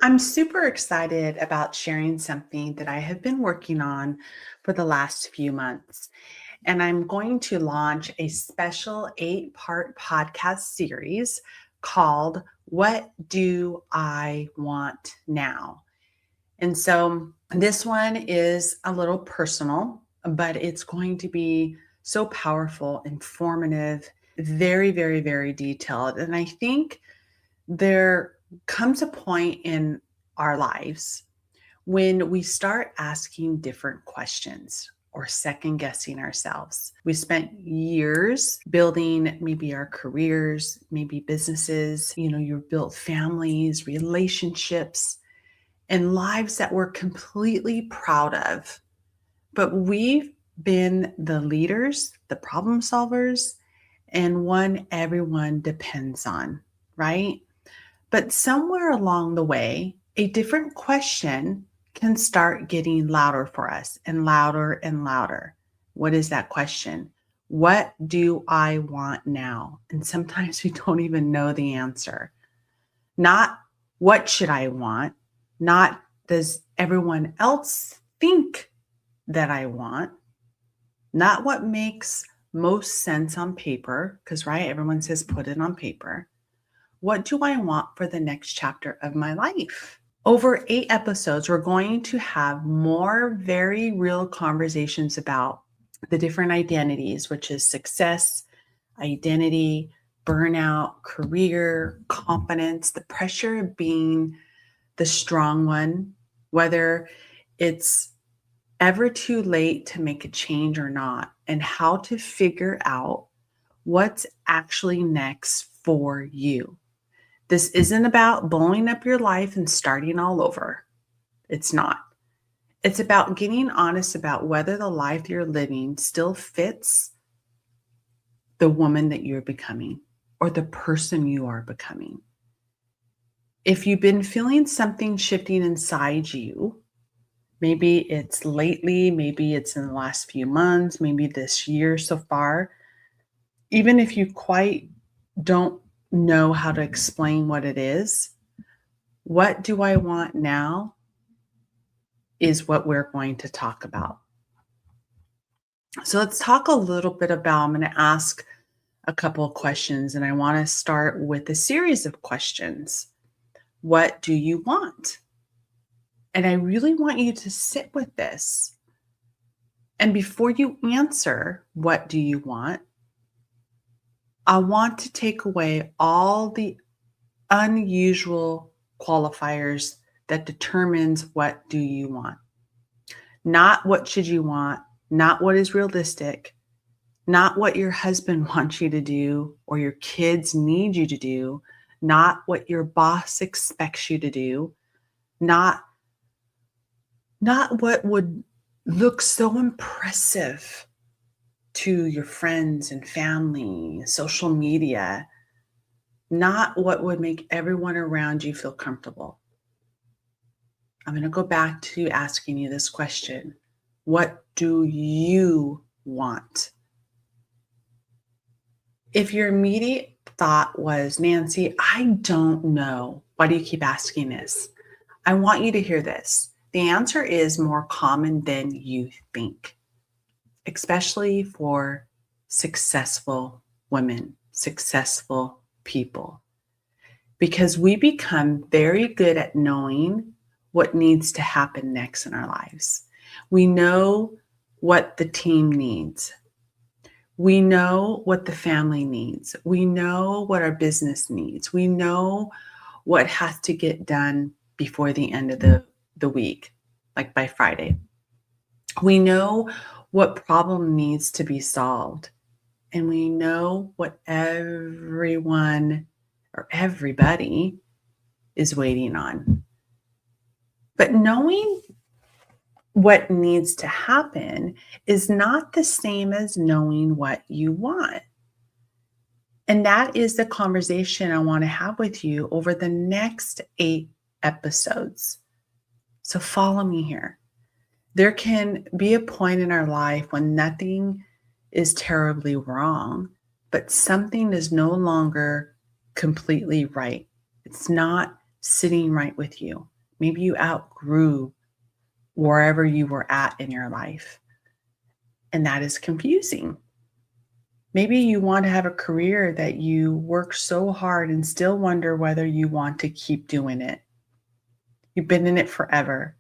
I'm super excited about sharing something that I have been working on for the last few months. And I'm going to launch a special 8-part podcast series called What Do I Want Now? And so this one is a little personal, but it's going to be so powerful, informative, very, very, very detailed. And I think there comes a point in our lives when we start asking different questions or second guessing ourselves. We spent years building maybe our careers, maybe businesses, you've built families, relationships, and lives that we're completely proud of. But we've been the leaders, the problem solvers, and one everyone depends on, right? But somewhere along the way, a different question can start getting louder for us and louder and louder. What is that question? What do I want now? And sometimes we don't even know the answer. Not what should I want? Not does everyone else think that I want? Not what makes most sense on paper, because, right, everyone says put it on paper. What do I want for the next chapter of my life? Over 8 episodes, we're going to have more very real conversations about the different identities, which is success, identity, burnout, career, confidence, the pressure of being the strong one, whether it's ever too late to make a change or not, and how to figure out what's actually next for you. This isn't about blowing up your life and starting all over. It's not. It's about getting honest about whether the life you're living still fits the woman that you're becoming or the person you are becoming. If you've been feeling something shifting inside you, maybe it's lately, maybe it's in the last few months, maybe this year so far, even if you quite don't know how to explain what it is, what do I want now is what we're going to talk about. So let's talk a little bit about, I'm going to ask a couple of questions, and I want to start with a series of questions. What do you want? And I really want you to sit with this. And before you answer, what do you want? I want to take away all the unusual qualifiers that determines what do you want. Not what should you want, not what is realistic, not what your husband wants you to do or your kids need you to do, not what your boss expects you to do, not what would look so impressive to your friends and family, social media, not what would make everyone around you feel comfortable. I'm going to go back to asking you this question. What do you want? If your immediate thought was, Nancy, I don't know. Why do you keep asking this? I want you to hear this. The answer is more common than you think, especially for successful women, successful people, because we become very good at knowing what needs to happen next in our lives. We know what the team needs. We know what the family needs. We know what our business needs. We know what has to get done before the end of the week, like by Friday. We know what problem needs to be solved. And we know what everyone or everybody is waiting on. But knowing what needs to happen is not the same as knowing what you want. And that is the conversation I want to have with you over the next 8 episodes. So follow me here. There can be a point in our life when nothing is terribly wrong, but something is no longer completely right. It's not sitting right with you. Maybe you outgrew wherever you were at in your life, and that is confusing. Maybe you want to have a career that you work so hard and still wonder whether you want to keep doing it. You've been in it forever.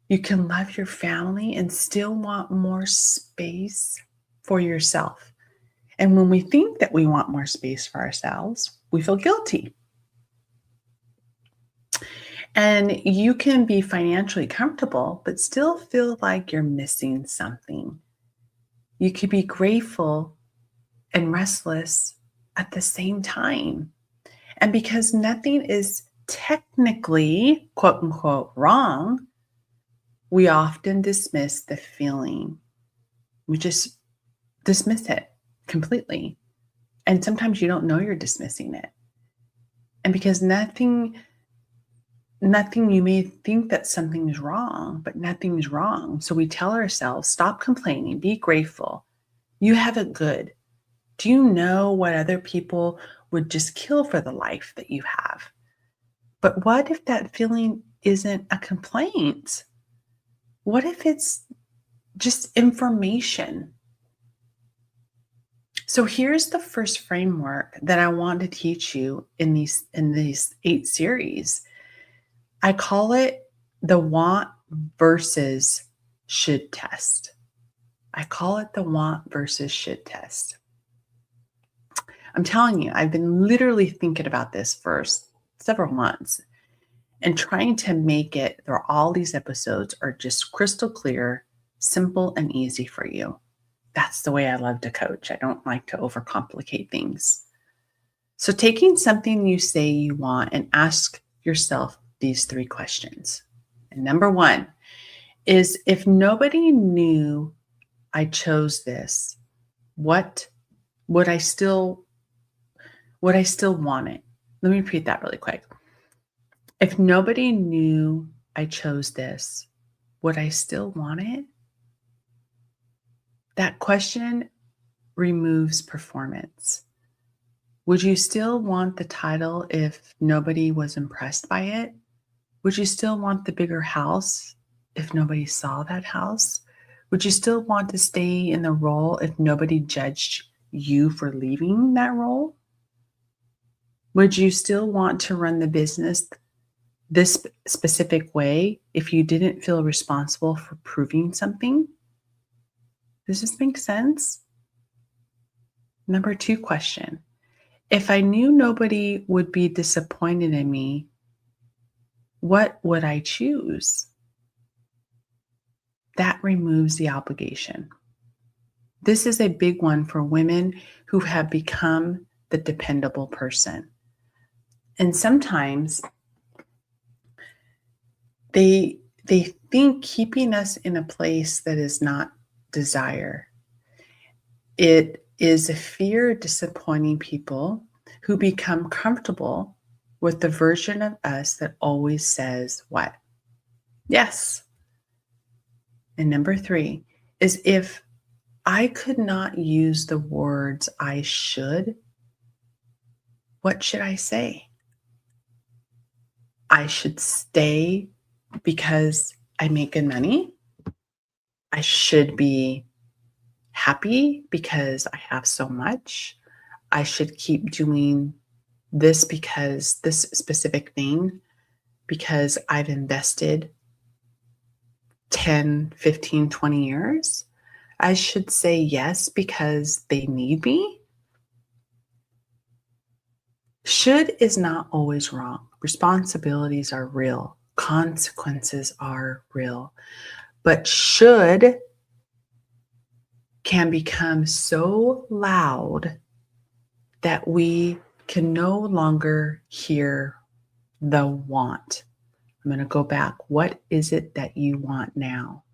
You can love your family and still want more space for yourself. And when we think that we want more space for ourselves, we feel guilty. And you can be financially comfortable, but still feel like you're missing something. You could be grateful and restless at the same time. And because nothing is technically, quote unquote, wrong, we often dismiss the feeling. We just dismiss it completely. And sometimes you don't know you're dismissing it. And because nothing, you may think that something is wrong, but nothing's wrong. So we tell ourselves, stop complaining, be grateful. You have it good. Do you know what other people would just kill for the life that you have? But what if that feeling isn't a complaint? What if it's just information? So here's the first framework that I want to teach you in these 8 series. I call it the want versus should test. I call it the want versus should test. I'm telling you, I've been literally thinking about this for several months and trying to make it where all these episodes are just crystal clear, simple, and easy for you. That's the way I love to coach. I don't like to overcomplicate things. So taking something you say you want and ask yourself these 3 questions. And number 1 is, if nobody knew I chose this, what would I still want it? Let me repeat that really quick. If nobody knew I chose this, would I still want it? That question removes performance. Would you still want the title if nobody was impressed by it? Would you still want the bigger house if nobody saw that house? Would you still want to stay in the role if nobody judged you for leaving that role? Would you still want to run the business this specific way if you didn't feel responsible for proving something? Does this make sense? Number 2 question. If I knew nobody would be disappointed in me, what would I choose? That removes the obligation. This is a big one for women who have become the dependable person. And sometimes they think keeping us in a place that is not desire. It is a fear of disappointing people who become comfortable with the version of us that always says what? Yes. And number 3 is, if I could not use the words I should, what should I say? I should stay because I make good money. I should be happy because I have so much. I should keep doing this because this specific thing, because I've invested 10, 15, 20 years. I should say yes because they need me. Should is not always wrong. Responsibilities are real. Consequences are real. But should can become so loud that we can no longer hear the want. I'm going to go back. What is it that you want now?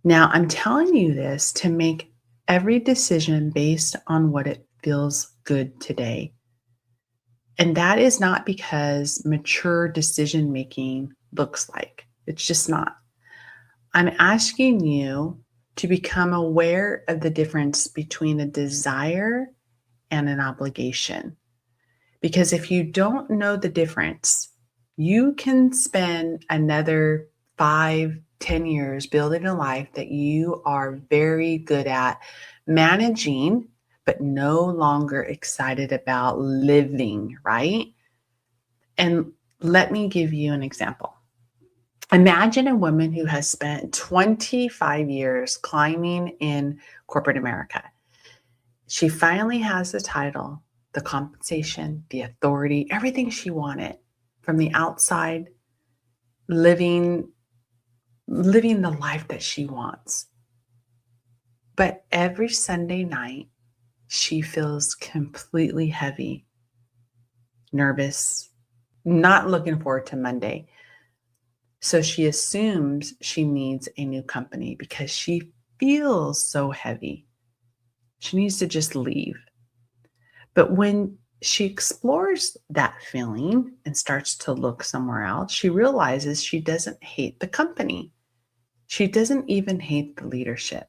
Now, I'm telling you this to make every decision based on what it feels good today. And that is not because mature decision making looks like. It's just not. I'm asking you to become aware of the difference between a desire and an obligation. Because if you don't know the difference, You can spend another 5, 10 years building a life that you are very good at managing, but no longer excited about living, right? And let me give you an example. Imagine a woman who has spent 25 years climbing in corporate America. She finally has the title, the compensation, the authority, everything she wanted from the outside, living the life that she wants. But every Sunday night, she feels completely heavy, nervous, not looking forward to Monday. So she assumes she needs a new company because she feels so heavy. She needs to just leave. But when she explores that feeling and starts to look somewhere else, she realizes she doesn't hate the company. She doesn't even hate the leadership.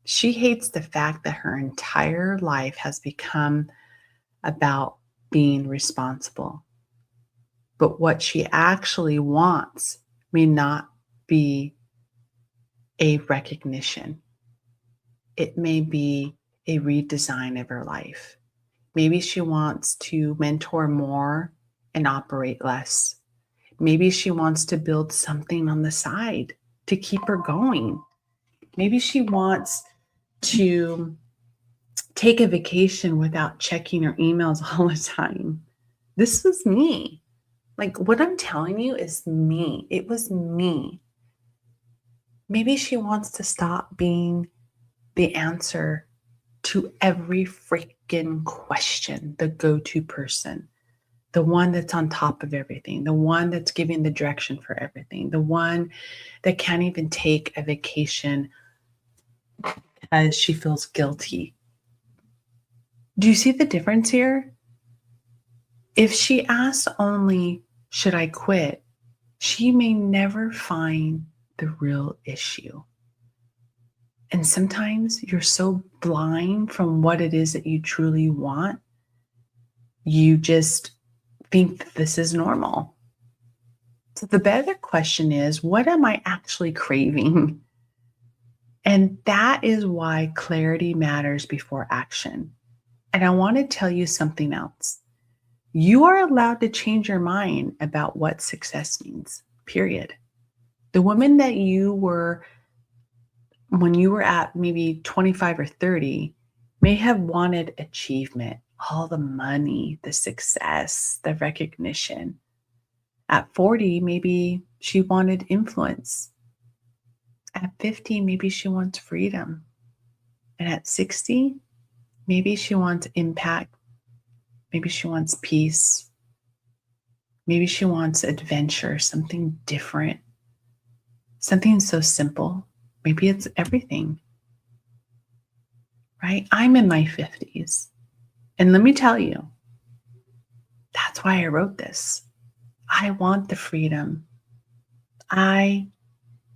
She hates the fact that her entire life has become about being responsible. But what she actually wants may not be a recognition. It may be a redesign of her life. Maybe she wants to mentor more and operate less. Maybe she wants to build something on the side to keep her going. Maybe she wants to take a vacation without checking her emails all the time. This was me. Like what I'm telling you is me. It was me. Maybe she wants to stop being the answer to every freaking question, the go to person, the one that's on top of everything, the one that's giving the direction for everything, the one that can't even take a vacation as she feels guilty. Do you see the difference here? If she asks only, should I quit? She may never find the real issue. And sometimes you're so blind from what it is that you truly want, you just think that this is normal. So the better question is, what am I actually craving? And that is why clarity matters before action. And I want to tell you something else. You are allowed to change your mind about what success means, period. The woman that you were when you were at maybe 25 or 30 may have wanted achievement, all the money, the success, the recognition. At 40, maybe she wanted influence. At 50, maybe she wants freedom. And at 60, maybe she wants impact. Maybe she wants peace. Maybe she wants adventure, something different, something so simple. Maybe it's everything, right? I'm in my 50s. And let me tell you, that's why I wrote this. I want the freedom. I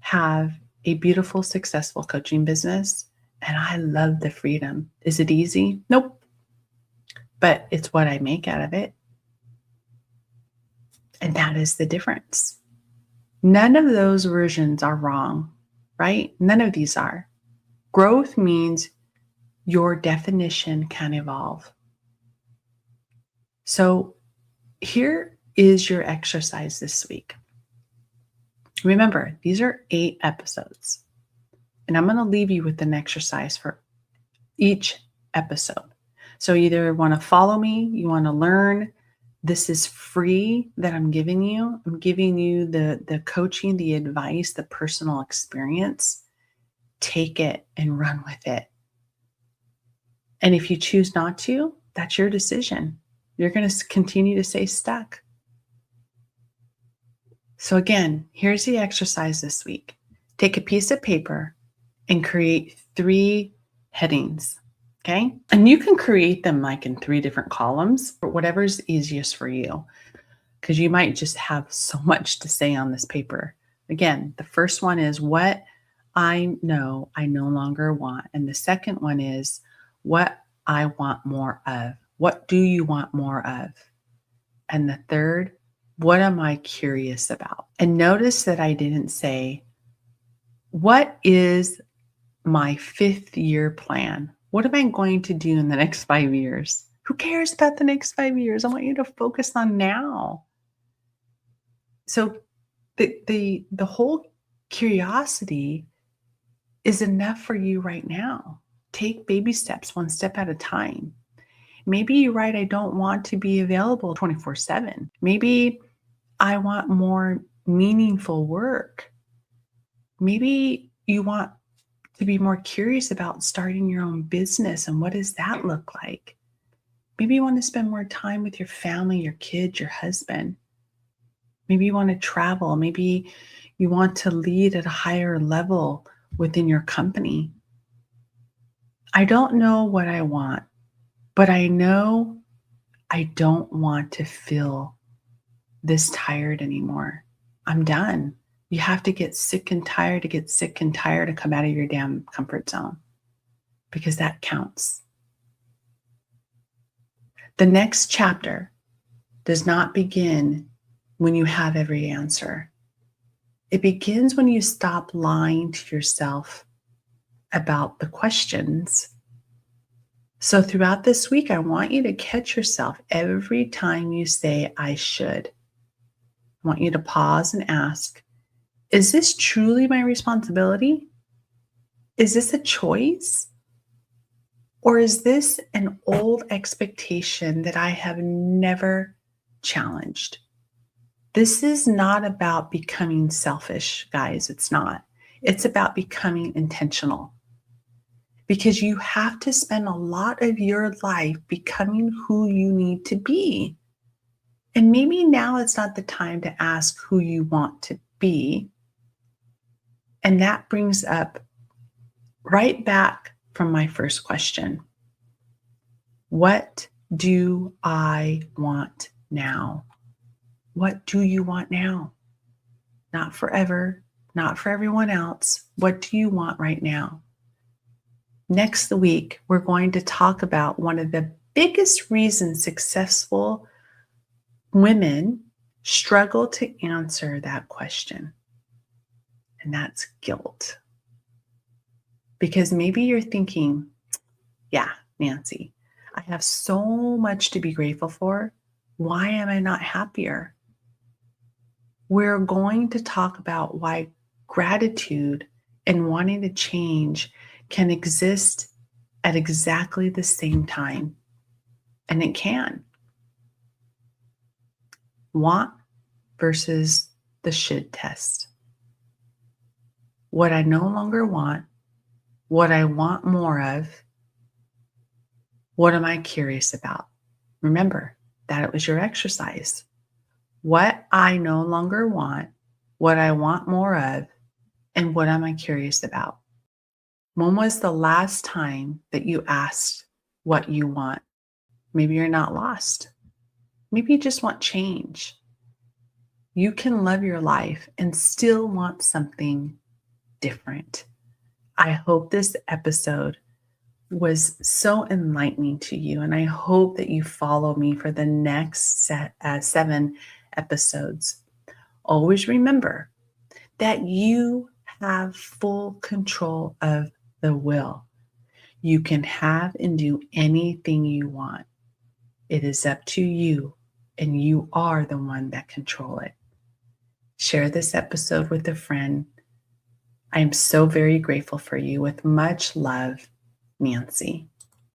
have a beautiful, successful coaching business, and I love the freedom. Is it easy? Nope. But it's what I make out of it. And that is the difference. None of those versions are wrong, right? None of these are. Growth means your definition can evolve. So here is your exercise this week. Remember, these are 8 episodes, and I'm going to leave you with an exercise for each episode. So either want to follow me, you want to learn. This is free that I'm giving you. I'm giving you the coaching, the advice, the personal experience. Take it and run with it. And if you choose not to, that's your decision. You're going to continue to stay stuck. So again, here's the exercise this week. Take a piece of paper and create 3 headings, okay? And you can create them like in 3 different columns, or whatever's easiest for you, because you might just have so much to say on this paper. Again, the first one is what I know I no longer want. And the second one is what I want more of. What do you want more of? And the third, What am I curious about? And notice that I didn't say, what is my 5th-year plan? What am I going to do in the next 5 years? Who cares about the next 5 years? I want you to focus on now. So the whole curiosity is enough for you right now. Take baby steps, one step at a time. Maybe you write, I don't want to be available 24/7. Maybe I want more meaningful work. Maybe you want to be more curious about starting your own business and what does that look like? Maybe you want to spend more time with your family, your kids, your husband. Maybe you want to travel. Maybe you want to lead at a higher level within your company. I don't know what I want, but I know I don't want to feel this tired anymore. I'm done. You have to get sick and tired to get sick and tired to come out of your damn comfort zone because that counts. The next chapter does not begin when you have every answer. It begins when you stop lying to yourself about the questions. So throughout this week, I want you to catch yourself every time you say, I should. I want you to pause and ask, is this truly my responsibility? Is this a choice? Or is this an old expectation that I have never challenged? This is not about becoming selfish, guys. It's not. It's about becoming intentional. Because you have to spend a lot of your life becoming who you need to be. And maybe now it's not the time to ask who you want to be. And that brings up right back from my first question. What do I want now? What do you want now? Not forever, not for everyone else. What do you want right now? Next week, we're going to talk about one of the biggest reasons successful women struggle to answer that question, and that's guilt. Because maybe you're thinking, yeah, Nancy, I have so much to be grateful for. Why am I not happier? We're going to talk about why gratitude and wanting to change can exist at exactly the same time. And it can. Want versus the should test. What I no longer want, what I want more of, what am I curious about? Remember that it was your exercise. What I no longer want, what I want more of, and what am I curious about? When was the last time that you asked what you want? Maybe you're not lost. Maybe you just want change. You can love your life and still want something different. I hope this episode was so enlightening to you, and I hope that you follow me for the next 7 episodes. Always remember that you have full control of the will. You can have and do anything you want. It is up to you, and you are the one that control it. Share this episode with a friend. I am so very grateful for you. With much love, Nancy.